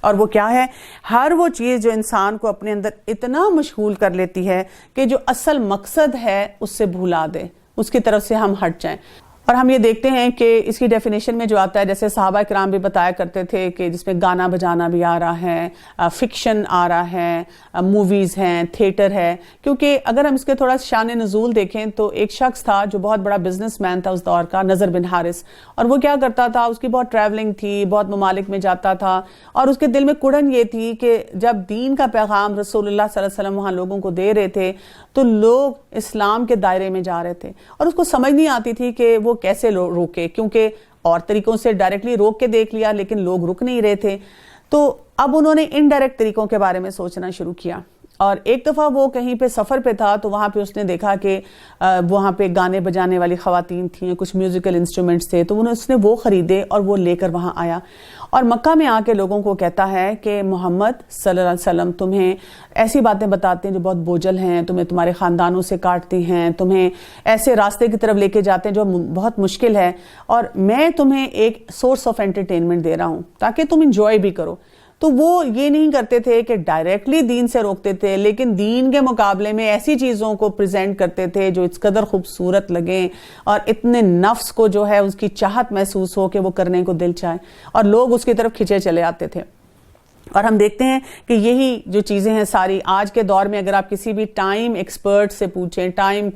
اور وہ کیا ہے؟ ہر وہ چیز جو انسان کو اپنے اندر اتنا مشغول کر لیتی ہے کہ جو اصل مقصد ہے اس سے بھولا دے، اس کی طرف سے ہم ہٹ جائیں۔ اور ہم یہ دیکھتے ہیں کہ اس کی ڈیفینیشن میں جو آتا ہے، جیسے صحابہ کرام بھی بتایا کرتے تھے کہ جس میں گانا بجانا بھی آ رہا ہے، فکشن آ رہا ہے، موویز ہیں، تھیٹر ہے، کیونکہ اگر ہم اس کے تھوڑا شان نزول دیکھیں تو ایک شخص تھا جو بہت بڑا بزنس مین تھا اس دور کا، نضر بن حارث، اور وہ کیا کرتا تھا، اس کی بہت ٹریولنگ تھی، بہت ممالک میں جاتا تھا، اور اس کے دل میں کڑن یہ تھی کہ جب دین کا پیغام رسول اللہ صلی اللہ علیہ وسلم وہاں لوگوں کو دے رہے تھے تو لوگ اسلام کے دائرے میں جا رہے تھے، اور اس کو سمجھ نہیں آتی تھی کہ وہ کیسے روکے، کیونکہ اور طریقوں سے ڈائریکٹلی روک کے دیکھ لیا لیکن لوگ رک نہیں رہے تھے۔ تو اب انہوں نے انڈائریکٹ طریقوں کے بارے میں سوچنا شروع کیا، اور ایک دفعہ وہ کہیں پہ سفر پہ تھا تو وہاں پہ اس نے دیکھا کہ وہاں پہ گانے بجانے والی خواتین تھیں، کچھ میوزیکل انسٹرومنٹس تھے، تو اس نے وہ خریدے اور وہ لے کر وہاں آیا، اور مکہ میں آ کے لوگوں کو کہتا ہے کہ محمد صلی اللہ علیہ وسلم تمہیں ایسی باتیں بتاتے ہیں جو بہت بوجھل ہیں، تمہیں تمہارے خاندانوں سے کاٹتے ہیں، تمہیں ایسے راستے کی طرف لے کے جاتے ہیں جو بہت مشکل ہے، اور میں تمہیں ایک سورس آف انٹرٹینمنٹ دے رہا ہوں تاکہ تم انجوائے بھی کرو۔ تو وہ یہ نہیں کرتے تھے کہ ڈائریکٹلی دین سے روکتے تھے، لیکن دین کے مقابلے میں ایسی چیزوں کو پریزنٹ کرتے تھے جو اس قدر خوبصورت لگیں اور اتنے نفس کو جو ہے اس کی چاہت محسوس ہو کہ وہ کرنے کو دل چاہے، اور لوگ اس کی طرف کھنچے چلے آتے تھے۔ اور ہم دیکھتے ہیں کہ یہی جو چیزیں ہیں ساری آج کے دور میں، اگر آپ کسی بھی ٹائم ایکسپرٹ سے پوچھیں، ٹائم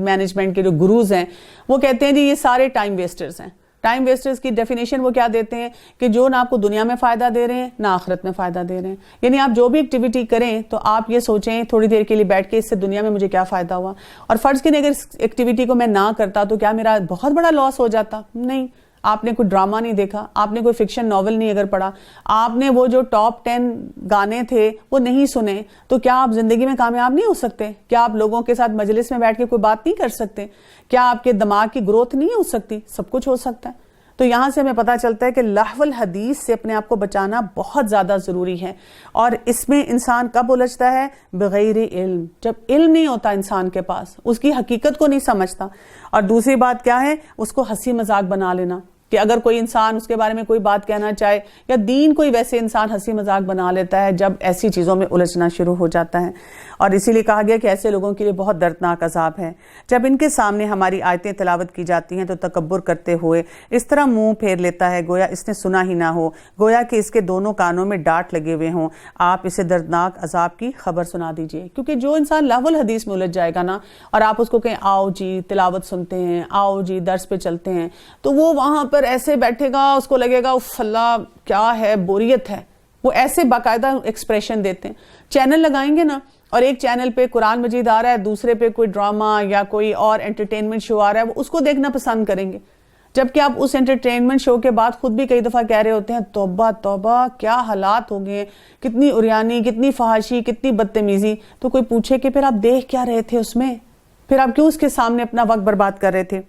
مینجمنٹ کے جو گروز ہیں، وہ کہتے ہیں جی یہ سارے ٹائم ویسٹرز ہیں۔ ٹائم ویسٹرز کی ڈیفینیشن وہ کیا دیتے ہیں کہ جو نہ آپ کو دنیا میں فائدہ دے رہے ہیں نہ آخرت میں فائدہ دے رہے ہیں، یعنی آپ جو بھی ایکٹیویٹی کریں تو آپ یہ سوچیں تھوڑی دیر کے لیے بیٹھ کے اس سے دنیا میں مجھے کیا فائدہ ہوا، اور فرض کریں اگر اس ایکٹیویٹی کو میں نہ کرتا تو کیا میرا بہت بڑا لاس ہو جاتا؟ نہیں۔ آپ نے کوئی ڈرامہ نہیں دیکھا، آپ نے کوئی فکشن ناول نہیں اگر پڑھا، آپ نے وہ جو ٹاپ 10 گانے تھے وہ نہیں سنے، تو کیا آپ زندگی میں کامیاب نہیں ہو سکتے؟ کیا آپ لوگوں کے ساتھ مجلس میں بیٹھ کے کوئی بات نہیں کر سکتے؟ کیا آپ کے دماغ کی گروتھ نہیں ہو سکتی؟ سب کچھ ہو سکتا ہے۔ تو یہاں سے ہمیں پتہ چلتا ہے کہ لہو الحدیث سے اپنے آپ کو بچانا بہت زیادہ ضروری ہے، اور اس میں انسان کب الجھتا ہے؟ بغیر علم، جب علم نہیں ہوتا انسان کے پاس، اس کی حقیقت کو نہیں سمجھتا۔ اور دوسری بات کیا ہے؟ اس کو ہنسی مذاق بنا لینا، کہ اگر کوئی انسان اس کے بارے میں کوئی بات کہنا چاہے، یا دین کوئی ویسے انسان ہنسی مذاق بنا لیتا ہے جب ایسی چیزوں میں الجھنا شروع ہو جاتا ہے۔ اور اسی لیے کہا گیا کہ ایسے لوگوں کے لیے بہت دردناک عذاب ہے، جب ان کے سامنے ہماری آیتیں تلاوت کی جاتی ہیں تو تکبر کرتے ہوئے اس طرح منہ پھیر لیتا ہے گویا اس نے سنا ہی نہ ہو، گویا کہ اس کے دونوں کانوں میں ڈانٹ لگے ہوئے ہوں۔ آپ اسے دردناک عذاب کی خبر سنا دیجئے، کیونکہ جو انسان لہو الحدیث میں الجھ جائے گا نا، اور آپ اس کو کہیں آؤ جی تلاوت سنتے ہیں، آؤ جی درس پہ چلتے ہیں، تو وہ وہاں پر ایسے بیٹھے گا، اس کو لگے گا اف اللہ کیا ہے، بوریت ہے۔ وہ ایسے باقاعدہ ایکسپریشن دیتے ہیں۔ چینل لگائیں گے نا، اور ایک چینل پہ قرآن مجید آ رہا ہے، دوسرے پہ کوئی ڈرامہ یا کوئی اور انٹرٹینمنٹ شو آ رہا ہے، وہ اس کو دیکھنا پسند کریں گے، جبکہ آپ اس انٹرٹینمنٹ شو کے بعد خود بھی کئی دفعہ کہہ رہے ہوتے ہیں توبہ توبہ کیا حالات ہو گئے، کتنی اریانی، کتنی فحاشی، کتنی بدتمیزی۔ تو کوئی پوچھے کہ پھر آپ دیکھ کیا رہے تھے اس میں، پھر آپ کیوں اس کے سامنے اپنا وقت برباد کر رہے تھے؟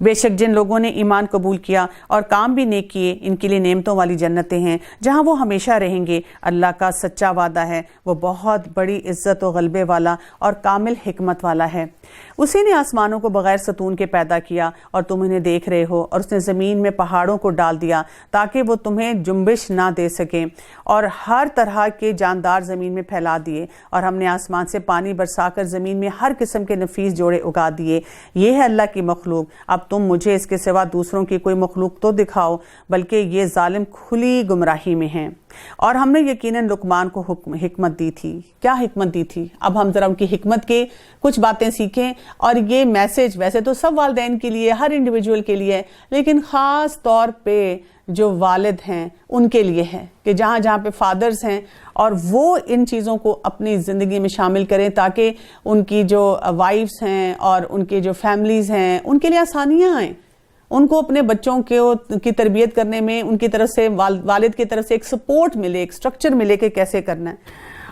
بے شک جن لوگوں نے ایمان قبول کیا اور کام بھی نیک کیے، ان کے لیے نعمتوں والی جنتیں ہیں جہاں وہ ہمیشہ رہیں گے۔ اللہ کا سچا وعدہ ہے، وہ بہت بڑی عزت و غلبے والا اور کامل حکمت والا ہے۔ اسی نے آسمانوں کو بغیر ستون کے پیدا کیا اور تم انہیں دیکھ رہے ہو، اور اس نے زمین میں پہاڑوں کو ڈال دیا تاکہ وہ تمہیں جنبش نہ دے سکیں، اور ہر طرح کے جاندار زمین میں پھیلا دیے، اور ہم نے آسمان سے پانی برسا کر زمین میں ہر قسم کے نفیس جوڑے اگا دیے۔ یہ ہے اللہ کی مخلوق، اب تم مجھے اس کے سوا دوسروں کی کوئی مخلوق تو دکھاؤ، بلکہ یہ ظالم کھلی گمراہی میں ہیں۔ اور ہم نے یقیناً لقمان کو حکمت دی تھی۔ کیا حکمت دی تھی؟ اب ہم ذرا ان کی حکمت کے کچھ باتیں سیکھیں، اور یہ میسج ویسے تو سب والدین کے لیے، ہر انڈیویجول کے لیے، لیکن خاص طور پہ جو والد ہیں ان کے لیے ہے کہ جہاں جہاں پہ فادرز ہیں، اور وہ ان چیزوں کو اپنی زندگی میں شامل کریں تاکہ ان کی جو وائفز ہیں اور ان کے جو فیملیز ہیں ان کے لیے آسانیاں آئیں، ان کو اپنے بچوں کی تربیت کرنے میں ان کی طرف سے والد کی طرف سے ایک سپورٹ ملے، ایک سٹرکچر ملے کہ کیسے کرنا ہے۔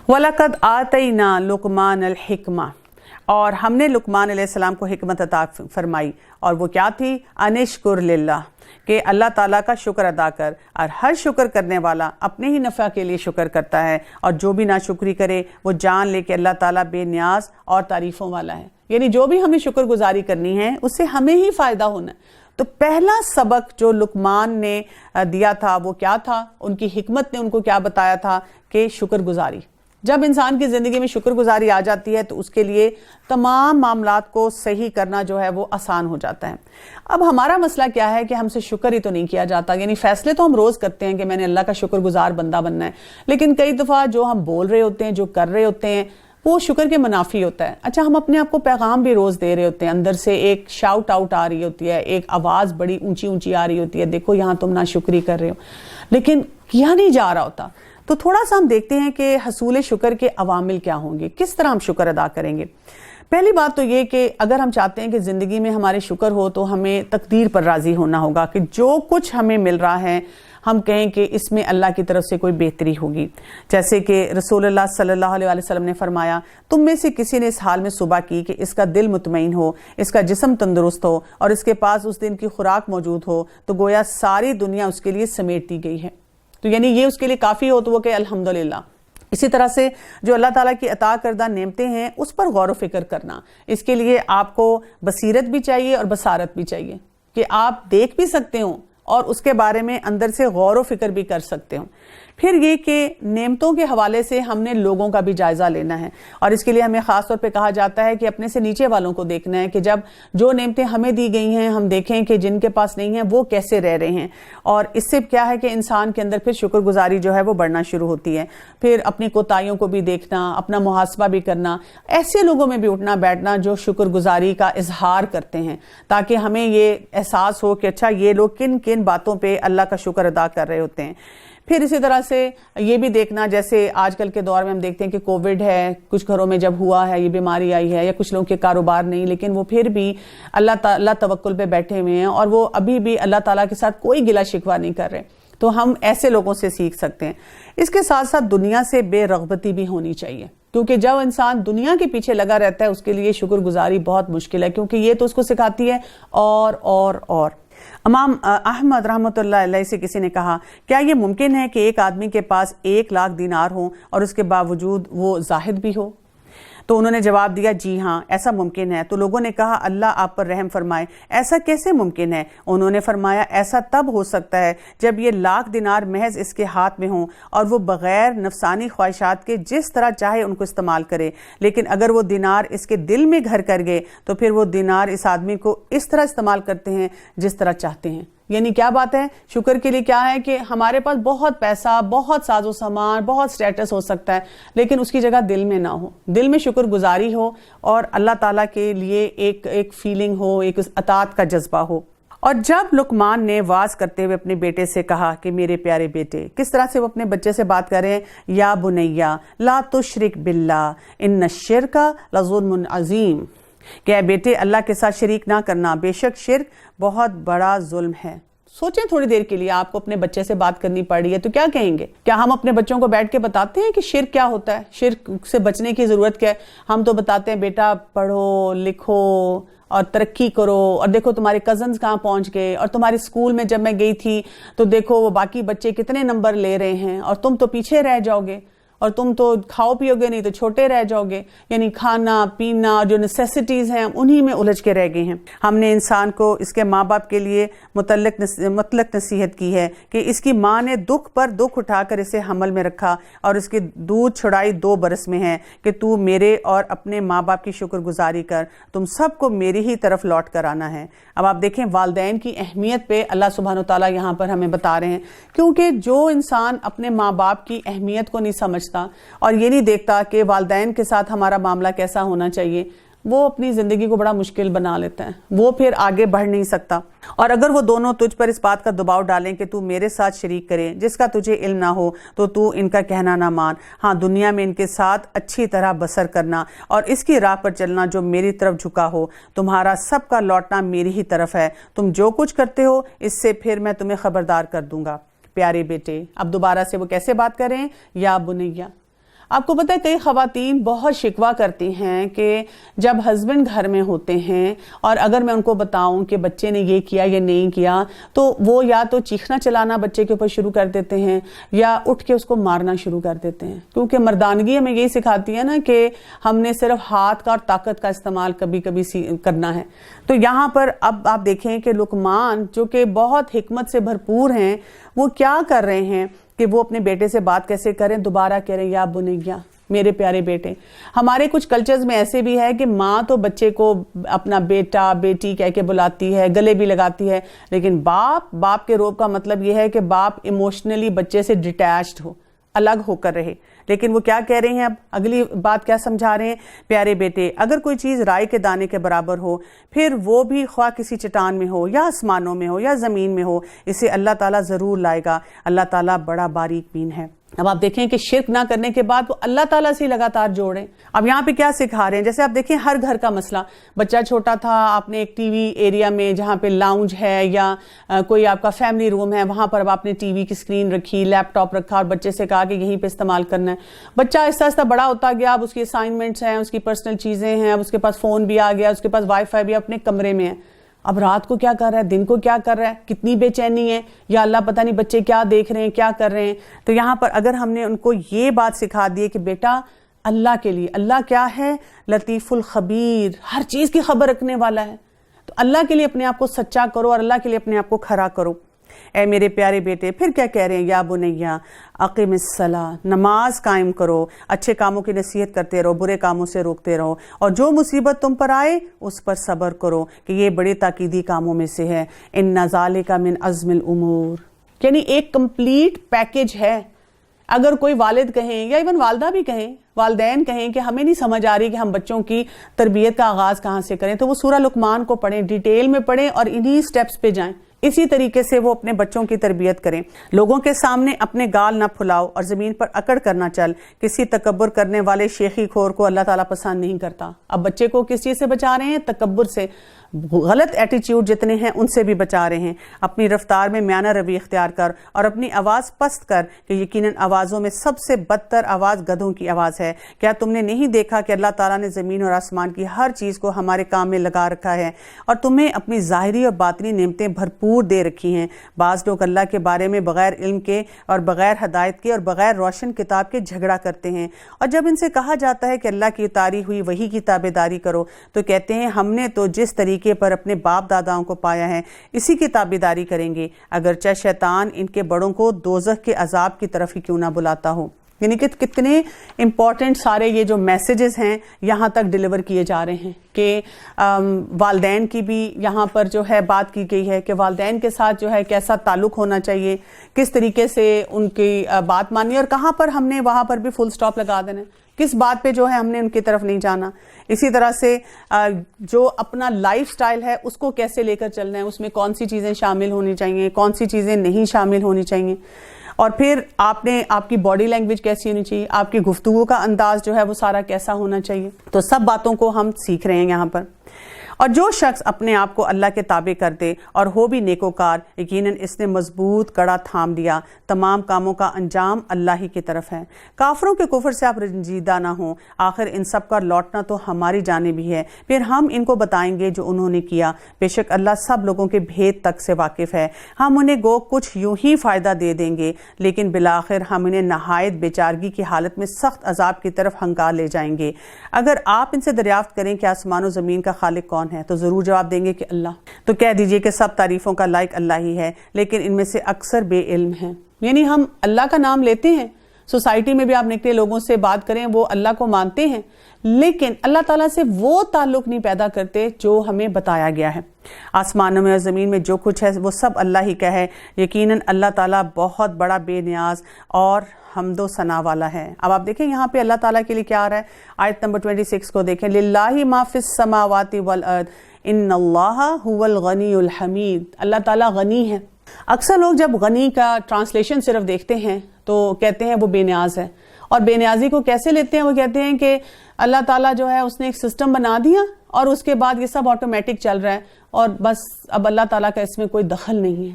وَلَقَدْ آتَيْنَا لُقْمَانَ الْحِكْمَةَ، اور ہم نے لقمان علیہ السلام کو حکمت عطا فرمائی، اور وہ کیا تھی؟ انشکر للہ، کہ اللہ تعالیٰ کا شکر ادا کر، اور ہر شکر کرنے والا اپنے ہی نفع کے لیے شکر کرتا ہے، اور جو بھی ناشکری کرے وہ جان لے کہ اللہ تعالیٰ بے نیاز اور تعریفوں والا ہے۔ یعنی جو بھی ہمیں شکر گزاری کرنی ہے اس سے ہمیں ہی فائدہ ہونا ہے۔ تو پہلا سبق جو لقمان نے دیا تھا وہ کیا تھا؟ ان کی حکمت نے ان کو کیا بتایا تھا کہ شکر گزاری. جب انسان کی زندگی میں شکر گزاری آ جاتی ہے تو اس کے لیے تمام معاملات کو صحیح کرنا جو ہے وہ آسان ہو جاتا ہے. اب ہمارا مسئلہ کیا ہے کہ ہم سے شکر ہی تو نہیں کیا جاتا. یعنی فیصلے تو ہم روز کرتے ہیں کہ میں نے اللہ کا شکر گزار بندہ بننا ہے، لیکن کئی دفعہ جو ہم بول رہے ہوتے ہیں، جو کر رہے ہوتے ہیں، وہ شکر کے منافی ہوتا ہے. اچھا، ہم اپنے آپ کو پیغام بھی روز دے رہے ہوتے ہیں، اندر سے ایک شاؤٹ آؤٹ آ رہی ہوتی ہے، ایک آواز بڑی اونچی اونچی آ رہی ہوتی ہے، دیکھو یہاں تم ناشکری کر رہے ہو، لیکن کیا نہیں جا رہا ہوتا. تو تھوڑا سا ہم دیکھتے ہیں کہ حصول شکر کے عوامل کیا ہوں گے، کس طرح ہم شکر ادا کریں گے. پہلی بات تو یہ کہ اگر ہم چاہتے ہیں کہ زندگی میں ہمارے شکر ہو تو ہمیں تقدیر پر راضی ہونا ہوگا کہ جو کچھ ہمیں مل رہا ہے ہم کہیں کہ اس میں اللہ کی طرف سے کوئی بہتری ہوگی. جیسے کہ رسول اللہ صلی اللہ علیہ وسلم نے فرمایا، تم میں سے کسی نے اس حال میں صبح کی کہ اس کا دل مطمئن ہو، اس کا جسم تندرست ہو اور اس کے پاس اس دن کی خوراک موجود ہو تو گویا ساری دنیا اس کے لیے سمیٹ دی گئی ہے. تو یعنی یہ اس کے لیے کافی ہو تو وہ کہ الحمدللہ. اسی طرح سے جو اللہ تعالیٰ کی عطا کردہ نعمتیں ہیں اس پر غور و فکر کرنا، اس کے لیے آپ کو بصیرت بھی چاہیے اور بصارت بھی چاہیے کہ آپ دیکھ بھی سکتے ہوں اور اس کے بارے میں اندر سے غور و فکر بھی کر سکتے ہوں. پھر یہ کہ نعمتوں کے حوالے سے ہم نے لوگوں کا بھی جائزہ لینا ہے، اور اس کے لیے ہمیں خاص طور پہ کہا جاتا ہے کہ اپنے سے نیچے والوں کو دیکھنا ہے کہ جب جو نعمتیں ہمیں دی گئی ہیں ہم دیکھیں کہ جن کے پاس نہیں ہیں وہ کیسے رہ رہے ہیں. اور اس سے کیا ہے کہ انسان کے اندر پھر شکر گزاری جو ہے وہ بڑھنا شروع ہوتی ہے. پھر اپنی کوتاہیوں کو بھی دیکھنا، اپنا محاسبہ بھی کرنا، ایسے لوگوں میں بھی اٹھنا بیٹھنا جو شکر گزاری کا اظہار کرتے ہیں، تاکہ ہمیں یہ احساس ہو کہ اچھا یہ لوگ کن کن باتوں پہ اللہ کا شکر ادا کر رہے ہوتے ہیں. پھر اسی طرح سے یہ بھی دیکھنا، جیسے آج کل کے دور میں ہم دیکھتے ہیں کہ کووڈ ہے، کچھ گھروں میں جب ہوا ہے یہ بیماری آئی ہے، یا کچھ لوگوں کے کاروبار نہیں، لیکن وہ پھر بھی اللہ توکل پہ بیٹھے ہوئے ہیں اور وہ ابھی بھی اللہ تعالیٰ کے ساتھ کوئی گلہ شکوہ نہیں کر رہے. تو ہم ایسے لوگوں سے سیکھ سکتے ہیں. اس کے ساتھ ساتھ دنیا سے بے رغبتی بھی ہونی چاہیے، کیونکہ جب انسان دنیا کے پیچھے لگا رہتا ہے اس کے لیے شکر گزاری بہت مشکل ہے، کیونکہ یہ تو اس کو سکھاتی ہے اور امام احمد رحمۃ اللہ علیہ سے کسی نے کہا، کیا یہ ممکن ہے کہ ایک آدمی کے پاس 1,00,000 دینار ہوں اور اس کے باوجود وہ زاہد بھی ہو؟ تو انہوں نے جواب دیا، جی ہاں ایسا ممکن ہے. تو لوگوں نے کہا، اللہ آپ پر رحم فرمائے، ایسا کیسے ممکن ہے؟ انہوں نے فرمایا، ایسا تب ہو سکتا ہے جب یہ 1,00,000 دینار محض اس کے ہاتھ میں ہوں اور وہ بغیر نفسانی خواہشات کے جس طرح چاہے ان کو استعمال کرے. لیکن اگر وہ دینار اس کے دل میں گھر کر گئے تو پھر وہ دینار اس آدمی کو اس طرح استعمال کرتے ہیں جس طرح چاہتے ہیں. یعنی کیا بات ہے؟ شکر کے لیے کیا ہے کہ ہمارے پاس بہت پیسہ، بہت ساز و سامان، بہت سٹیٹس ہو سکتا ہے، لیکن اس کی جگہ دل میں نہ ہو، دل میں شکر گزاری ہو اور اللہ تعالیٰ کے لیے ایک فیلنگ ہو، ایک اطاعت کا جذبہ ہو. اور جب لقمان نے واز کرتے ہوئے اپنے بیٹے سے کہا کہ میرے پیارے بیٹے، کس طرح سے وہ اپنے بچے سے بات کر رہے ہیں، یا بنیا لا تشرک باللہ ان الشرک لظلم عظیم، کہ اے بیٹے اللہ کے ساتھ شریک نہ کرنا، بے شک شرک بہت بڑا ظلم ہے. سوچیں تھوڑی دیر کے لیے، آپ کو اپنے بچے سے بات کرنی پڑ رہی ہے تو کیا کہیں گے؟ کیا ہم اپنے بچوں کو بیٹھ کے بتاتے ہیں کہ شرک کیا ہوتا ہے، شرک سے بچنے کی ضرورت کیا ہے؟ ہم تو بتاتے ہیں بیٹا پڑھو لکھو اور ترقی کرو، اور دیکھو تمہارے کزنز کہاں پہنچ گئے، اور تمہارے اسکول میں جب میں گئی تھی تو دیکھو وہ باقی بچے کتنے نمبر لے رہے ہیں اور تم تو پیچھے رہ جاؤ گے، اور تم تو کھاؤ پیو گے نہیں تو چھوٹے رہ جاؤ گے. یعنی کھانا پینا جو نیسیسٹیز ہیں انہی میں الجھ کے رہ گئے ہیں. ہم نے انسان کو اس کے ماں باپ کے لیے مطلق نصیحت کی ہے کہ اس کی ماں نے دکھ پر دکھ اٹھا کر اسے حمل میں رکھا اور اس کی دودھ چھڑائی 2 برس میں ہے کہ تو میرے اور اپنے ماں باپ کی شکر گزاری کر، تم سب کو میری ہی طرف لوٹ کر آنا ہے. اب آپ دیکھیں والدین کی اہمیت پہ اللہ سبحانہ وتعالیٰ یہاں پر ہمیں بتا رہے ہیں، کیونکہ جو انسان اپنے ماں باپ کی اہمیت کو نہیں سمجھتا اور یہ نہیں دیکھتا کہ والدین کے ساتھ ہمارا معاملہ کیسا ہونا چاہیے، وہ اپنی زندگی کو بڑا مشکل بنا لیتا ہے، وہ پھر آگے بڑھ نہیں سکتا. اور اگر وہ دونوں تجھ پر اس بات کا دباؤ ڈالیں کہ تو میرے ساتھ شریک کرے جس کا تجھے علم نہ ہو تو ان کا کہنا نہ مان. ہاں دنیا میں ان کے ساتھ اچھی طرح بسر کرنا اور اس کی راہ پر چلنا جو میری طرف جھکا ہو. تمہارا سب کا لوٹنا میری ہی طرف ہے. تم جو کچھ کرتے ہو اس سے پھر میں تمہیں خبردار کر دوں گا. پیارے بیٹے، اب دوبارہ سے وہ کیسے بات کر رہے ہیں، یا بنیا. آپ کو پتہ ہے کئی خواتین بہت شکوہ کرتی ہیں کہ جب ہسبینڈ گھر میں ہوتے ہیں اور اگر میں ان کو بتاؤں کہ بچے نے یہ کیا یا نہیں کیا تو وہ یا تو چیخنا چلانا بچے کے اوپر شروع کر دیتے ہیں یا اٹھ کے اس کو مارنا شروع کر دیتے ہیں، کیونکہ مردانگی ہمیں یہی سکھاتی ہے نا کہ ہم نے صرف ہاتھ کا اور طاقت کا استعمال کبھی کبھی کرنا ہے۔ تو یہاں پر اب آپ دیکھیں کہ لقمان جو کہ بہت حکمت سے بھرپور ہیں، وہ کیا کر رہے ہیں کہ وہ اپنے بیٹے سے بات کیسے کریں، دوبارہ کہہ رہے ہیں یا بنیا، میرے پیارے بیٹے۔ ہمارے کچھ کلچرز میں ایسے بھی ہے کہ ماں تو بچے کو اپنا بیٹا بیٹی کہہ کے بلاتی ہے، گلے بھی لگاتی ہے، لیکن باپ کے روب کا مطلب یہ ہے کہ باپ ایموشنلی بچے سے ڈیٹیچڈ ہو، الگ ہو کر رہے۔ لیکن وہ کیا کہہ رہے ہیں، اب اگلی بات کیا سمجھا رہے ہیں، پیارے بیٹے اگر کوئی چیز رائے کے دانے کے برابر ہو، پھر وہ بھی خواہ کسی چٹان میں ہو یا آسمانوں میں ہو یا زمین میں ہو، اسے اللہ تعالیٰ ضرور لائے گا۔ اللہ تعالیٰ بڑا باریک بین ہے۔ اب آپ دیکھیں کہ شرک نہ کرنے کے بعد وہ اللہ تعالیٰ سے لگاتار جوڑیں۔ اب یہاں پہ کیا سکھا رہے ہیں، جیسے آپ دیکھیں ہر گھر کا مسئلہ، بچہ چھوٹا تھا، آپ نے ایک ٹی وی ایریا میں جہاں پہ لاؤنج ہے یا کوئی آپ کا فیملی روم ہے، وہاں پر اب آپ نے ٹی وی کی اسکرین رکھی، لیپ ٹاپ رکھا اور بچے سے کہا کہ یہیں پہ استعمال کرنا ہے۔ بچہ آہستہ آہستہ بڑا ہوتا گیا، اب اس کی اسائنمنٹس ہیں، اس کی پرسنل چیزیں ہیں، اب اس کے پاس فون بھی آ گیا، اس کے پاس وائی فائی بھی اپنے کمرے میں ہے۔ اب رات کو کیا کر رہا ہے، دن کو کیا کر رہا ہے، کتنی بے چینی ہے، یا اللہ پتہ نہیں بچے کیا دیکھ رہے ہیں، کیا کر رہے ہیں۔ تو یہاں پر اگر ہم نے ان کو یہ بات سکھا دی کہ بیٹا اللہ کے لیے، اللہ کیا ہے، لطیف الخبیر، ہر چیز کی خبر رکھنے والا ہے، تو اللہ کے لیے اپنے آپ کو سچا کرو اور اللہ کے لیے اپنے آپ کو کھڑا کرو۔ اے میرے پیارے بیٹے، پھر کیا کہہ رہے ہیں، یا بنیا اقم الصلاۃ، نماز قائم کرو، اچھے کاموں کی نصیحت کرتے رہو، برے کاموں سے روکتے رہو، اور جو مصیبت تم پر آئے اس پر صبر کرو کہ یہ بڑے تاکیدی کاموں میں سے ہے۔ ان ذالک من عزم الامور، یعنی ایک کمپلیٹ پیکج ہے۔ اگر کوئی والد کہیں یا ایون والدہ بھی کہیں، والدین کہیں کہ ہمیں نہیں سمجھ آ رہی کہ ہم بچوں کی تربیت کا آغاز کہاں سے کریں، تو وہ سورہ لقمان کو پڑھیں، ڈیٹیل میں پڑھیں اور انہی سٹیپس پہ جائیں۔ اسی طریقے سے وہ اپنے بچوں کی تربیت کریں۔ لوگوں کے سامنے اپنے گال نہ پھلاؤ اور زمین پر اکڑ کر نہ چل، کسی تکبر کرنے والے شیخی خور کو اللہ تعالیٰ پسند نہیں کرتا۔ اب بچے کو کس چیز سے بچا رہے ہیں، تکبر سے، غلط ایٹیچیوڈ جتنے ہیں ان سے بھی بچا رہے ہیں۔ اپنی رفتار میں میانہ روی اختیار کر اور اپنی آواز پست کر کہ یقیناً آوازوں میں سب سے بدتر آواز گدھوں کی آواز ہے۔ کیا تم نے نہیں دیکھا کہ اللہ تعالیٰ نے زمین اور آسمان کی ہر چیز کو ہمارے کام میں لگا رکھا ہے اور تمہیں اپنی ظاہری اور باطنی نعمتیں بھرپور دے رکھی ہیں۔ بعض لوگ اللہ کے بارے میں بغیر علم کے اور بغیر ہدایت کے اور بغیر روشن کتاب کے جھگڑا کرتے ہیں، اور جب ان سے کہا جاتا ہے کہ اللہ کی اتاری ہوئی وحی کی تابعداری کرو تو کہتے ہیں ہم نے تو جس طریقے پر اپنے باپ داداؤں کو پایا ہے اسی کی تابعداری کریں گے، اگرچہ شیطان ان کے بڑوں کو دوزخ کے عذاب کی طرف ہی کیوں نہ بلاتا ہو۔ یعنی کہ کتنے امپورٹنٹ سارے یہ جو میسیجز ہیں یہاں تک ڈیلیور کیے جا رہے ہیں کہ والدین کی بھی یہاں پر جو ہے بات کی گئی ہے کہ والدین کے ساتھ جو ہے کیسا تعلق ہونا چاہیے، کس طریقے سے ان کی بات مانی، اور کہاں پر ہم نے وہاں پر بھی فل سٹاپ لگا دینا ہے، کس بات پہ جو ہے ہم نے ان کی طرف نہیں جانا۔ اسی طرح سے جو اپنا لائف سٹائل ہے اس کو کیسے لے کر چلنا ہے، اس میں کون سی چیزیں شامل ہونی چاہیے، کون سی چیزیں نہیں شامل ہونی چاہیے، اور پھر آپ کی باڈی لینگویج کیسی ہونی چاہیے، آپ کی گفتگو کا انداز جو ہے وہ سارا کیسا ہونا چاہیے۔ تو سب باتوں کو ہم سیکھ رہے ہیں یہاں پر۔ اور جو شخص اپنے آپ کو اللہ کے تابع کر دے اور ہو بھی نیکوکار، یقیناً اس نے مضبوط کڑا تھام لیا، تمام کاموں کا انجام اللہ ہی کی طرف ہے۔ کافروں کے کفر سے آپ رنجیدہ نہ ہوں، آخر ان سب کا لوٹنا تو ہماری جانب ہی ہے، پھر ہم ان کو بتائیں گے جو انہوں نے کیا، بے شک اللہ سب لوگوں کے بھید تک سے واقف ہے۔ ہم انہیں گو کچھ یوں ہی فائدہ دے دیں گے، لیکن بالآخر ہم انہیں نہایت بیچارگی کی حالت میں سخت عذاب کی طرف ہنکار لے جائیں گے۔ اگر آپ ان سے دریافت کریں کہ آسمان و زمین کا خالق کون ہے تو ضرور جواب دیں گے کہ اللہ۔ تو کہہ دیجئے کہ سب تعریفوں کا لائق اللہ ہی ہے، لیکن ان میں سے اکثر بے علم ہیں۔ یعنی ہم اللہ کا نام لیتے ہیں، سوسائٹی میں بھی آپ نکلے لوگوں سے بات کریں وہ اللہ کو مانتے ہیں، لیکن اللہ تعالیٰ سے وہ تعلق نہیں پیدا کرتے جو ہمیں بتایا گیا ہے۔ آسمانوں میں اور زمین میں جو کچھ ہے وہ سب اللہ ہی کا ہے، یقیناً اللہ تعالیٰ بہت بڑا بے نیاز اور حمد و ثنا والا ہے۔ اب آپ دیکھیں یہاں پہ اللہ تعالیٰ کے لیے کیا آ رہا ہے، آیت نمبر 26 کو دیکھیں، للہ ما فی السماوات والارض ان اللہ هو الغنی الحمید، اللہ تعالیٰ غنی ہے۔ اکثر لوگ جب غنی کا ٹرانسلیشن صرف دیکھتے ہیں تو کہتے ہیں وہ بے نیاز ہے، اور بے نیازی کو کیسے لیتے ہیں، وہ کہتے ہیں کہ اللہ تعالیٰ جو ہے اس نے ایک سسٹم بنا دیا اور اس کے بعد یہ سب آٹومیٹک چل رہا ہے اور بس اب اللہ تعالیٰ کا اس میں کوئی دخل نہیں ہے۔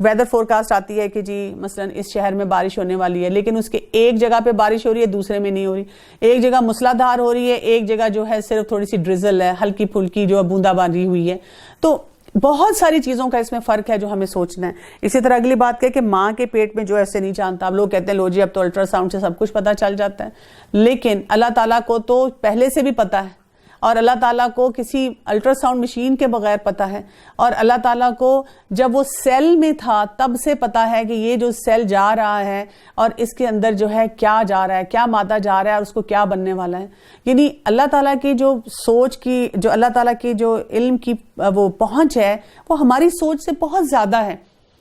ویدر فورکاسٹ آتی ہے کہ جی مثلا اس شہر میں بارش ہونے والی ہے، لیکن اس کے ایک جگہ پہ بارش ہو رہی ہے، دوسرے میں نہیں ہو رہی، ایک جگہ مسلادھار ہو رہی ہے، ایک جگہ جو ہے صرف تھوڑی سی ڈرزل ہے، ہلکی پھلکی جو بوندا باندی ہوئی ہے. تو بہت ساری چیزوں کا اس میں فرق ہے جو ہمیں سوچنا ہے. اسی طرح اگلی بات کہ ماں کے پیٹ میں جو ایسے نہیں جانتا. اب لوگ کہتے ہیں لو جی اب تو الٹرا ساؤنڈ سے سب کچھ پتا چل جاتا ہے، لیکن اللہ تعالیٰ کو تو پہلے سے بھی پتا ہے، اور اللہ تعالیٰ کو کسی الٹرا ساؤنڈ مشین کے بغیر پتا ہے، اور اللہ تعالیٰ کو جب وہ سیل میں تھا تب سے پتا ہے کہ یہ جو سیل جا رہا ہے اور اس کے اندر جو ہے کیا جا رہا ہے، کیا مادہ جا رہا ہے اور اس کو کیا بننے والا ہے. یعنی اللہ تعالیٰ کی جو سوچ کی، جو اللہ تعالیٰ کی جو علم کی وہ پہنچ ہے وہ ہماری سوچ سے بہت زیادہ ہے.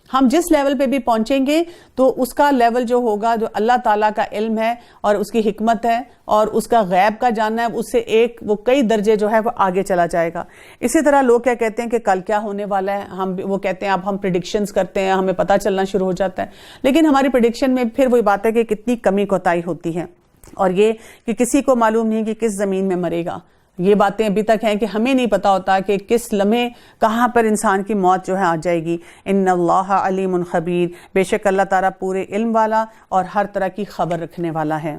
ہم جس لیول پہ بھی پہنچیں گے تو اس کا لیول جو ہوگا، جو اللہ تعالیٰ کا علم ہے اور اس کی حکمت ہے اور اس کا غیب کا جاننا ہے، اس سے وہ کئی درجے جو ہے وہ آگے چلا جائے گا. اسی طرح لوگ کیا کہتے ہیں کہ کل کیا ہونے والا ہے، وہ کہتے ہیں اب ہم پریڈکشنز کرتے ہیں، ہمیں پتہ چلنا شروع ہو جاتا ہے، لیکن ہماری پریڈکشن میں پھر وہی بات ہے کہ کتنی کمی کوتاہی ہوتی ہے. اور یہ کہ کسی کو معلوم نہیں کہ کس زمین میں مرے گا. یہ باتیں ابھی تک ہیں کہ ہمیں نہیں پتا ہوتا کہ کس لمحے کہاں پر انسان کی موت جو ہے آ جائے گی. ان اللہ علیم خبیر، بے شک اللہ تعالیٰ پورے علم والا اور ہر طرح کی خبر رکھنے والا ہے.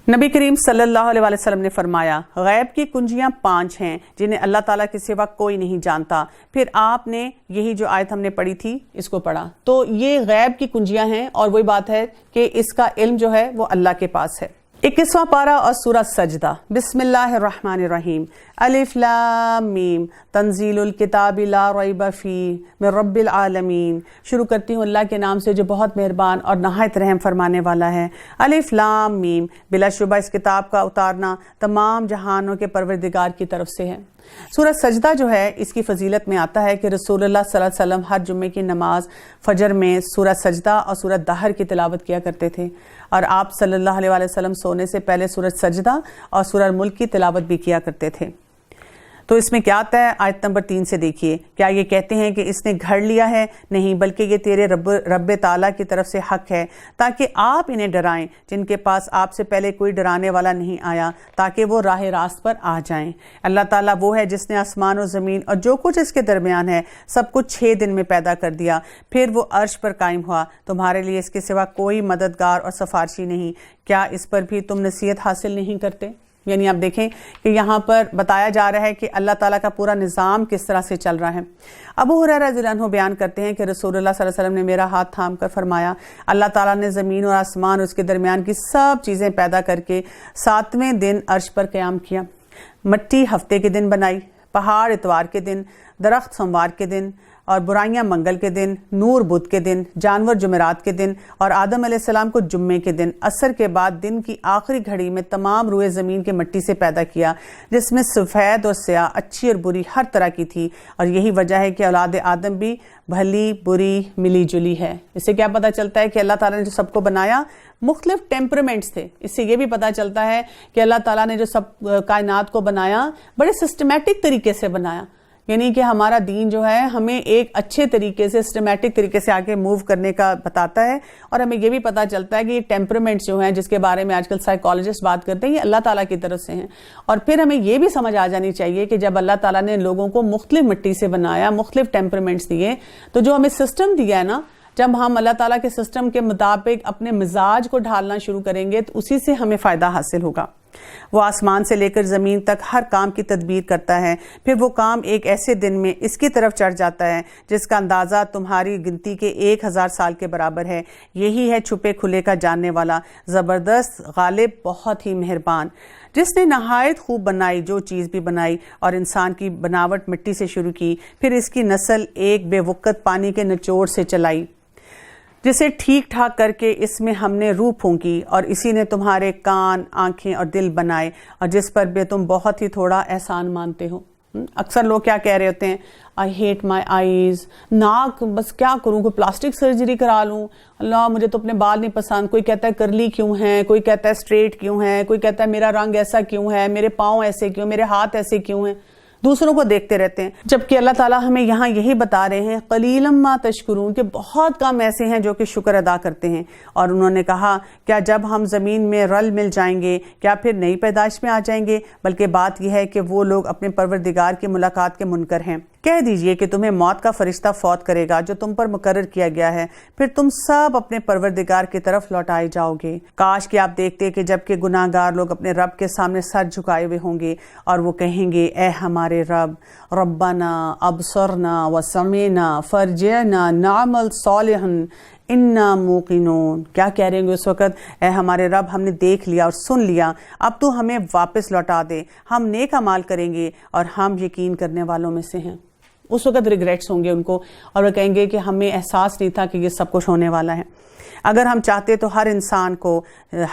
نبی کریم صلی اللہ علیہ وسلم نے فرمایا غیب کی کنجیاں 5 ہیں جنہیں اللہ تعالیٰ کے سوا کوئی نہیں جانتا. پھر آپ نے یہی جو آیت ہم نے پڑھی تھی اس کو پڑھا. تو یہ غیب کی کنجیاں ہیں اور وہی بات ہے کہ اس کا علم جو ہے وہ اللہ کے پاس ہے. 21واں پارہ اور سورہ سجدہ. بسم اللہ الرحمن الرحیم. الف لام میم تنزیل الکتاب لا ریب فیہ من رب العالمین. شروع کرتی ہوں اللہ کے نام سے جو بہت مہربان اور نہایت رحم فرمانے والا ہے. الف لام میم، بلا شبہ اس کتاب کا اتارنا تمام جہانوں کے پروردگار کی طرف سے ہے. سورہ سجدہ جو ہے اس کی فضیلت میں آتا ہے کہ رسول اللہ صلی اللہ علیہ وسلم ہر جمعے کی نماز فجر میں سورہ سجدہ اور سورہ دہر کی تلاوت کیا کرتے تھے، اور آپ صلی اللہ علیہ وسلم سونے سے پہلے سورہ سجدہ اور سورہ ملک کی تلاوت بھی کیا کرتے تھے. تو اس میں کیا آتا ہے؟ آیت نمبر 3 سے دیکھیے. کیا یہ کہتے ہیں کہ اس نے گھڑ لیا ہے؟ نہیں، بلکہ یہ تیرے رب تعالیٰ کی طرف سے حق ہے تاکہ آپ انہیں ڈرائیں جن کے پاس آپ سے پہلے کوئی ڈرانے والا نہیں آیا، تاکہ وہ راہ راست پر آ جائیں. اللہ تعالیٰ وہ ہے جس نے آسمان و زمین اور جو کچھ اس کے درمیان ہے سب کچھ 6 دن میں پیدا کر دیا، پھر وہ عرش پر قائم ہوا. تمہارے لیے اس کے سوا کوئی مددگار اور سفارشی نہیں. کیا اس پر بھی تم نصیحت حاصل نہیں کرتے؟ یعنی آپ دیکھیں کہ یہاں پر بتایا جا رہا ہے کہ اللہ تعالیٰ کا پورا نظام کس طرح سے چل رہا ہے. ابو ہریرہ رضی اللہ عنہ بیان کرتے ہیں کہ رسول اللہ صلی اللہ علیہ وسلم نے میرا ہاتھ تھام کر فرمایا اللہ تعالیٰ نے زمین اور آسمان اور اس کے درمیان کی سب چیزیں پیدا کر کے 7ویں دن عرش پر قیام کیا. مٹی ہفتے کے دن بنائی، پہاڑ اتوار کے دن، درخت سوموار کے دن اور برائیاں منگل کے دن، نور بدھ کے دن، جانور جمعرات کے دن اور آدم علیہ السلام کو جمعے کے دن. عصر کے بعد دن کی آخری گھڑی میں تمام روئے زمین کے مٹی سے پیدا کیا، جس میں سفید اور سیاہ، اچھی اور بری ہر طرح کی تھی. اور یہی وجہ ہے کہ اولاد آدم بھی بھلی بری ملی جلی ہے. اس سے کیا پتہ چلتا ہے کہ اللہ تعالیٰ نے جو سب کو بنایا مختلف ٹیمپرمنٹس تھے. اس سے یہ بھی پتہ چلتا ہے کہ اللہ تعالیٰ نے جو سب کائنات کو بنایا بڑے سسٹمیٹک طریقے سے بنایا. یعنی کہ ہمارا دین جو ہے ہمیں ایک اچھے طریقے سے سسٹمیٹک طریقے سے آگے موو کرنے کا بتاتا ہے. اور ہمیں یہ بھی پتہ چلتا ہے کہ یہ ٹیمپرمنٹس جو ہیں جس کے بارے میں آج کل سائیکالوجسٹ بات کرتے ہیں یہ اللہ تعالیٰ کی طرف سے ہیں. اور پھر ہمیں یہ بھی سمجھ آ جانی چاہیے کہ جب اللہ تعالیٰ نے لوگوں کو مختلف مٹی سے بنایا، مختلف ٹیمپرمنٹس دیے، تو جو ہمیں سسٹم دیا ہے نا، جب ہم اللہ تعالیٰ کے سسٹم کے مطابق اپنے مزاج کو ڈھالنا شروع کریں گے تو اسی سے ہمیں فائدہ حاصل ہوگا. وہ آسمان سے لے کر زمین تک ہر کام کی تدبیر کرتا ہے، پھر وہ کام ایک ایسے دن میں اس کی طرف چڑھ جاتا ہے جس کا اندازہ تمہاری گنتی کے 1000 سال کے برابر ہے. یہی ہے چھپے کھلے کا جاننے والا، زبردست، غالب، بہت ہی مہربان، جس نے نہایت خوب بنائی جو چیز بھی بنائی اور انسان کی بناوٹ مٹی سے شروع کی، پھر اس کی نسل ایک بے وقت پانی کے نچوڑ سے چلائی، جسے ٹھیک ٹھاک کر کے اس میں ہم نے روح پھونکی، اور اسی نے تمہارے کان، آنکھیں اور دل بنائے، اور جس پر بھی تم بہت ہی تھوڑا احسان مانتے ہو. اکثر لوگ کیا کہہ رہے ہوتے ہیں، آئی ہیٹ مائی آئیز، ناک بس کیا کروں، کوئی پلاسٹک سرجری کرا لوں، اللہ مجھے تو اپنے بال نہیں پسند. کوئی کہتا ہے کرلی کیوں ہیں، کوئی کہتا ہے اسٹریٹ کیوں ہیں، کوئی کہتا ہے میرا رنگ ایسا کیوں ہے، میرے پاؤں ایسے کیوں، میرے ہاتھ ایسے کیوں ہیں. دوسروں کو دیکھتے رہتے ہیں، جبکہ اللہ تعالیٰ ہمیں یہاں یہی بتا رہے ہیں قلیلا ما تشکرون، کہ بہت کم ایسے ہیں جو کہ شکر ادا کرتے ہیں. اور انہوں نے کہا کیا جب ہم زمین میں رل مل جائیں گے کیا پھر نئی پیدائش میں آ جائیں گے؟ بلکہ بات یہ ہے کہ وہ لوگ اپنے پروردگار کی ملاقات کے منکر ہیں. کہہ دیجئے کہ تمہیں موت کا فرشتہ فوت کرے گا جو تم پر مقرر کیا گیا ہے، پھر تم سب اپنے پروردگار کی طرف لوٹائے جاؤ گے۔ کاش کہ آپ دیکھتے کہ جب کہ گناہ گار لوگ اپنے رب کے سامنے سر جھکائے ہوئے ہوں گے اور وہ کہیں گے اے ہمارے رب، ربنا ابصرنا وسمعنا فرجعنا نعمل صالحا انا موقنون۔ کیا کہہ رہے ہیں اس وقت؟ اے ہمارے رب، ہم نے دیکھ لیا اور سن لیا، اب تو ہمیں واپس لوٹا دے، ہم نیک اعمال کریں گے اور ہم یقین کرنے والوں میں سے ہیں۔ اس وقت ریگریٹس ہوں گے ان کو، اور وہ کہیں گے کہ ہمیں احساس نہیں تھا کہ یہ سب کچھ ہونے والا ہے۔ اگر ہم چاہتے تو ہر انسان کو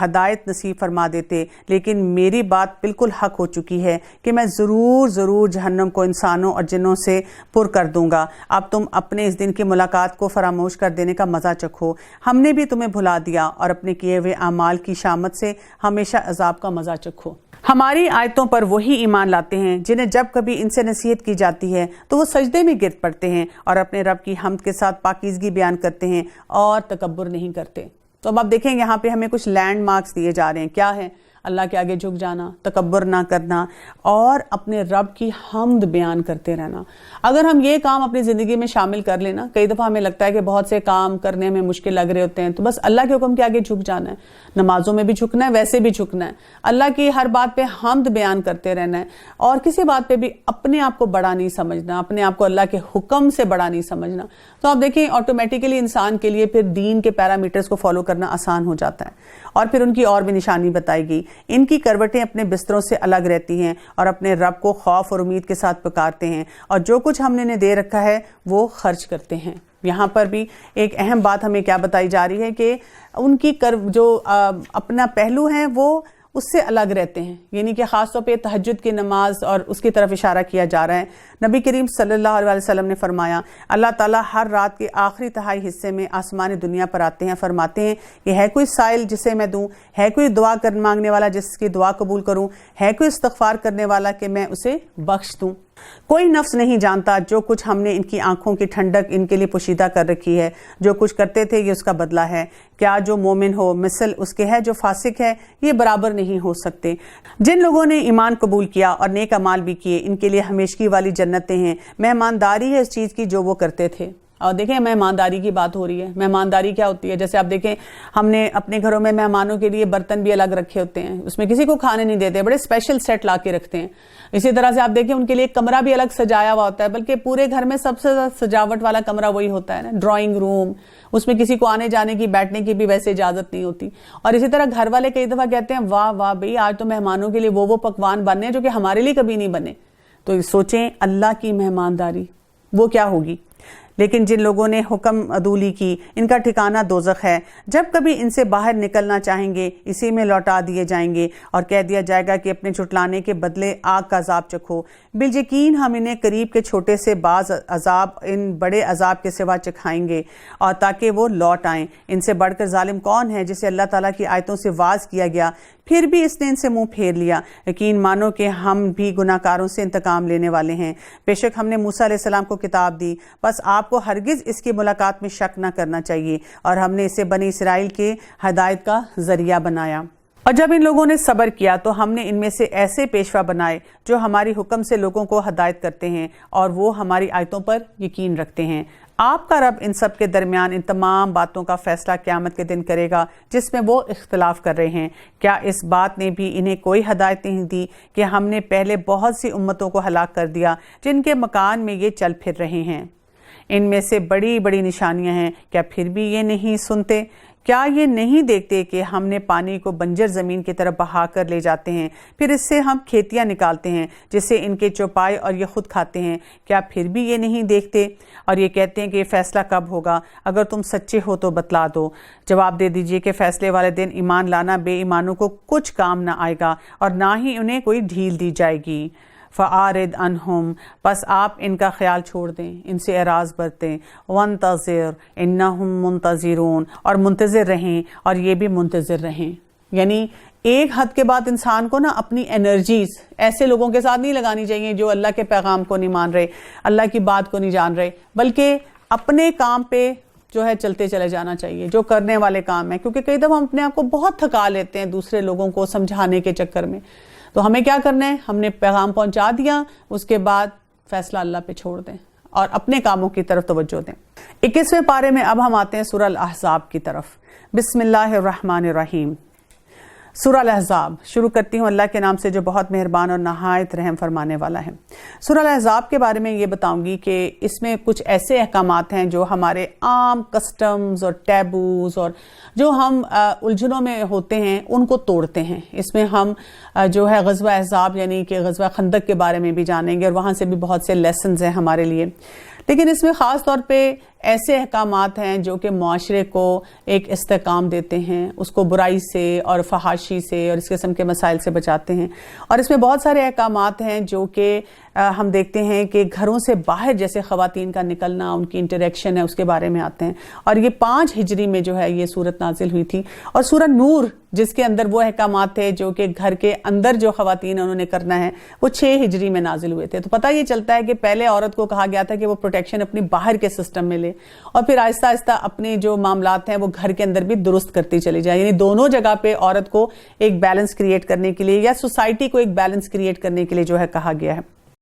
ہدایت نصیب فرما دیتے، لیکن میری بات بالکل حق ہو چکی ہے کہ میں ضرور جہنم کو انسانوں اور جنوں سے پر کر دوں گا۔ اب تم اپنے اس دن کی ملاقات کو فراموش کر دینے کا مزہ چکھو۔ ہم نے بھی تمہیں بھلا دیا اور اپنے کیے ہوئے اعمال کی شامت سے ہمیشہ عذاب کا مزہ چکھو۔ ہماری آیتوں پر وہی ایمان لاتے ہیں جنہیں جب کبھی ان سے نصیحت کی جاتی ہے تو وہ سجدے میں گر پڑتے ہیں اور اپنے رب کی حمد کے ساتھ پاکیزگی بیان کرتے ہیں اور تکبر نہیں کرتے۔ تو اب آپ دیکھیں یہاں پہ ہمیں کچھ لینڈ مارکس دیے جا رہے ہیں، کیا ہے؟ اللہ کے آگے جھک جانا، تکبر نہ کرنا اور اپنے رب کی حمد بیان کرتے رہنا۔ اگر ہم یہ کام اپنی زندگی میں شامل کر لینا، کئی دفعہ ہمیں لگتا ہے کہ بہت سے کام کرنے میں مشکل لگ رہے ہوتے ہیں، تو بس اللہ کے حکم کے آگے جھک جانا ہے، نمازوں میں بھی جھکنا ہے، ویسے بھی جھکنا ہے، اللہ کی ہر بات پہ حمد بیان کرتے رہنا ہے اور کسی بات پہ بھی اپنے آپ کو بڑا نہیں سمجھنا، اپنے آپ کو اللہ کے حکم سے بڑا نہیں سمجھنا۔ تو آپ دیکھیں آٹومیٹیکلی انسان کے لیے پھر دین کے پیرامیٹرز کو فالو کرنا آسان ہو جاتا ہے۔ اور پھر ان کی اور بھی نشانی بتائی گئی، ان کی کروٹیں اپنے بستروں سے الگ رہتی ہیں اور اپنے رب کو خوف اور امید کے ساتھ پکارتے ہیں اور جو کچھ ہم نے انہیں دے رکھا ہے وہ خرچ کرتے ہیں۔ یہاں پر بھی ایک اہم بات ہمیں کیا بتائی جا رہی ہے کہ ان کی جو اپنا پہلو ہیں وہ اس سے الگ رہتے ہیں، یعنی کہ خاص طور پہ تہجد کی نماز اور اس کی طرف اشارہ کیا جا رہا ہے۔ نبی کریم صلی اللہ علیہ وسلم نے فرمایا اللہ تعالیٰ ہر رات کے آخری تہائی حصے میں آسمان دنیا پر آتے ہیں، فرماتے ہیں کہ ہے کوئی سائل جسے میں دوں، ہے کوئی دعا مانگنے والا جس کی دعا قبول کروں، ہے کوئی استغفار کرنے والا کہ میں اسے بخش دوں۔ کوئی نفس نہیں جانتا جو کچھ ہم نے ان کی آنکھوں کی ٹھنڈک ان کے لیے پوشیدہ کر رکھی ہے، جو کچھ کرتے تھے یہ اس کا بدلہ ہے۔ کیا جو مومن ہو مثل اس کے ہے جو فاسق ہے؟ یہ برابر نہیں ہو سکتے۔ جن لوگوں نے ایمان قبول کیا اور نیک اعمال بھی کیے ان کے لیے ہمیشگی والی جنتیں ہیں، مہمانداری ہے اس چیز کی جو وہ کرتے تھے۔ اور دیکھیں مہمانداری کی بات ہو رہی ہے، مہمانداری کیا ہوتی ہے؟ جیسے آپ دیکھیں ہم نے اپنے گھروں میں مہمانوں کے لیے برتن بھی الگ رکھے ہوتے ہیں، اس میں کسی کو کھانے نہیں دیتے، بڑے اسپیشل سیٹ لا کے رکھتے ہیں۔ اسی طرح سے آپ دیکھیں ان کے لیے ایک کمرہ بھی الگ سجایا ہوا ہوتا ہے، بلکہ پورے گھر میں سب سے زیادہ سجاوٹ والا کمرہ وہی ہوتا ہے نا، ڈرائنگ روم، اس میں کسی کو آنے جانے کی بیٹھنے کی بھی ویسے اجازت نہیں ہوتی۔ اور اسی طرح گھر والے کئی دفعہ کہتے ہیں واہ واہ بھئی آج تو مہمانوں کے لیے وہ پکوان بنے جو کہ ہمارے لیے کبھی نہیں بنے۔ تو سوچیں اللہ کی مہمانداری وہ کیا ہوگی۔ لیکن جن لوگوں نے حکم عدولی کی ان کا ٹھکانہ دوزخ ہے، جب کبھی ان سے باہر نکلنا چاہیں گے اسی میں لوٹا دیے جائیں گے اور کہہ دیا جائے گا کہ اپنے جھٹلانے کے بدلے آگ کا عذاب چکھو۔ بالیقین ہم انہیں قریب کے چھوٹے سے بعض عذاب ان بڑے عذاب کے سوا چکھائیں گے اور تاکہ وہ لوٹ آئیں۔ ان سے بڑھ کر ظالم کون ہے جسے اللہ تعالیٰ کی آیتوں سے واعظ کیا گیا پھر بھی اس نے ان سے منہ پھیر لیا۔ یقین مانو کہ ہم بھی گناہ کاروں سے انتقام لینے والے ہیں۔ بے شک ہم نے موسیٰ علیہ السلام کو کتاب دی، بس آپ کو ہرگز اس کی ملاقات میں شک نہ کرنا چاہیے، اور ہم نے اسے بنی اسرائیل کے ہدایت کا ذریعہ بنایا۔ اور جب ان لوگوں نے صبر کیا تو ہم نے ان میں سے ایسے پیشوا بنائے جو ہماری حکم سے لوگوں کو ہدایت کرتے ہیں اور وہ ہماری آیتوں پر یقین رکھتے ہیں۔ آپ کا رب ان سب کے درمیان ان تمام باتوں کا فیصلہ قیامت کے دن کرے گا جس میں وہ اختلاف کر رہے ہیں۔ کیا اس بات نے بھی انہیں کوئی ہدایت نہیں دی کہ ہم نے پہلے بہت سی امتوں کو ہلاک کر دیا جن کے مکان میں یہ چل پھر رہے ہیں؟ ان میں سے بڑی بڑی نشانیاں ہیں، کیا پھر بھی یہ نہیں سنتے؟ کیا یہ نہیں دیکھتے کہ ہم نے پانی کو بنجر زمین کی طرف بہا کر لے جاتے ہیں، پھر اس سے ہم کھیتیاں نکالتے ہیں جسے ان کے چوپائے اور یہ خود کھاتے ہیں؟ کیا پھر بھی یہ نہیں دیکھتے؟ اور یہ کہتے ہیں کہ یہ فیصلہ کب ہوگا؟ اگر تم سچے ہو تو بتلا دو۔ جواب دے دیجئے کہ فیصلے والے دن ایمان لانا بے ایمانوں کو کچھ کام نہ آئے گا اور نہ ہی انہیں کوئی ڈھیل دی جائے گی۔ فَأَعْرِضْ عَنْهُمْ، بس آپ ان کا خیال چھوڑ دیں، ان سے اعراض برتیں۔ وَانتَظِرْ إِنَّهُمْ مُنتَظِرُونَ، اور منتظر رہیں اور یہ بھی منتظر رہیں۔ یعنی ایک حد کے بعد انسان کو نا اپنی انرجیز ایسے لوگوں کے ساتھ نہیں لگانی چاہیے جو اللہ کے پیغام کو نہیں مان رہے، اللہ کی بات کو نہیں جان رہے، بلکہ اپنے کام پہ جو ہے چلتے چلے جانا چاہیے، جو کرنے والے کام ہیں۔ کیونکہ کئی دفعہ ہم اپنے آپ کو بہت تھکا لیتے ہیں دوسرے لوگوں کو سمجھانے کے چکر میں۔ تو ہمیں کیا کرنا ہے؟ ہم نے پیغام پہنچا دیا، اس کے بعد فیصلہ اللہ پہ چھوڑ دیں اور اپنے کاموں کی طرف توجہ دیں۔ 21ویں پارے میں اب ہم آتے ہیں سورہ الاحزاب کی طرف۔ بسم اللہ الرحمن الرحیم۔ سورہ الاحزاب شروع کرتی ہوں اللہ کے نام سے جو بہت مہربان اور نہایت رحم فرمانے والا ہے۔ سورہ الاحزاب کے بارے میں یہ بتاؤں گی کہ اس میں کچھ ایسے احکامات ہیں جو ہمارے عام کسٹمز اور ٹیبوز اور جو ہم الجھنوں میں ہوتے ہیں ان کو توڑتے ہیں۔ اس میں ہم جو ہے غزوہ احزاب یعنی کہ غزوہ خندق کے بارے میں بھی جانیں گے اور وہاں سے بھی بہت سے لیسنز ہیں ہمارے لیے، لیکن اس میں خاص طور پہ ایسے احکامات ہیں جو کہ معاشرے کو ایک استحکام دیتے ہیں، اس کو برائی سے اور فحاشی سے اور اس قسم کے مسائل سے بچاتے ہیں۔ اور اس میں بہت سارے احکامات ہیں جو کہ ہم دیکھتے ہیں کہ گھروں سے باہر جیسے خواتین کا نکلنا، ان کی انٹریکشن ہے، اس کے بارے میں آتے ہیں۔ اور یہ 5 ہجری میں جو ہے یہ سورت نازل ہوئی تھی۔ اور سورہ نور جس کے اندر وہ احکامات تھے جو کہ گھر کے اندر جو خواتین انہوں نے کرنا ہے وہ 6 ہجری میں نازل ہوئے تھے۔ تو پتہ یہ چلتا ہے کہ پہلے عورت کو کہا گیا تھا کہ وہ پروٹیکشن اپنی باہر کے سسٹم میں لے اور پھر آہستہ آہستہ اپنے جو معاملات ہیں وہ گھر کے اندر بھی درست کرتی چلی جائے، یعنی دونوں جگہ پہ عورت کو ایک بیلنس کریٹ کرنے کے لیے یا سوسائٹی کو ایک بیلنس کریٹ کرنے کے لیے جو ہے کہا گیا ہے۔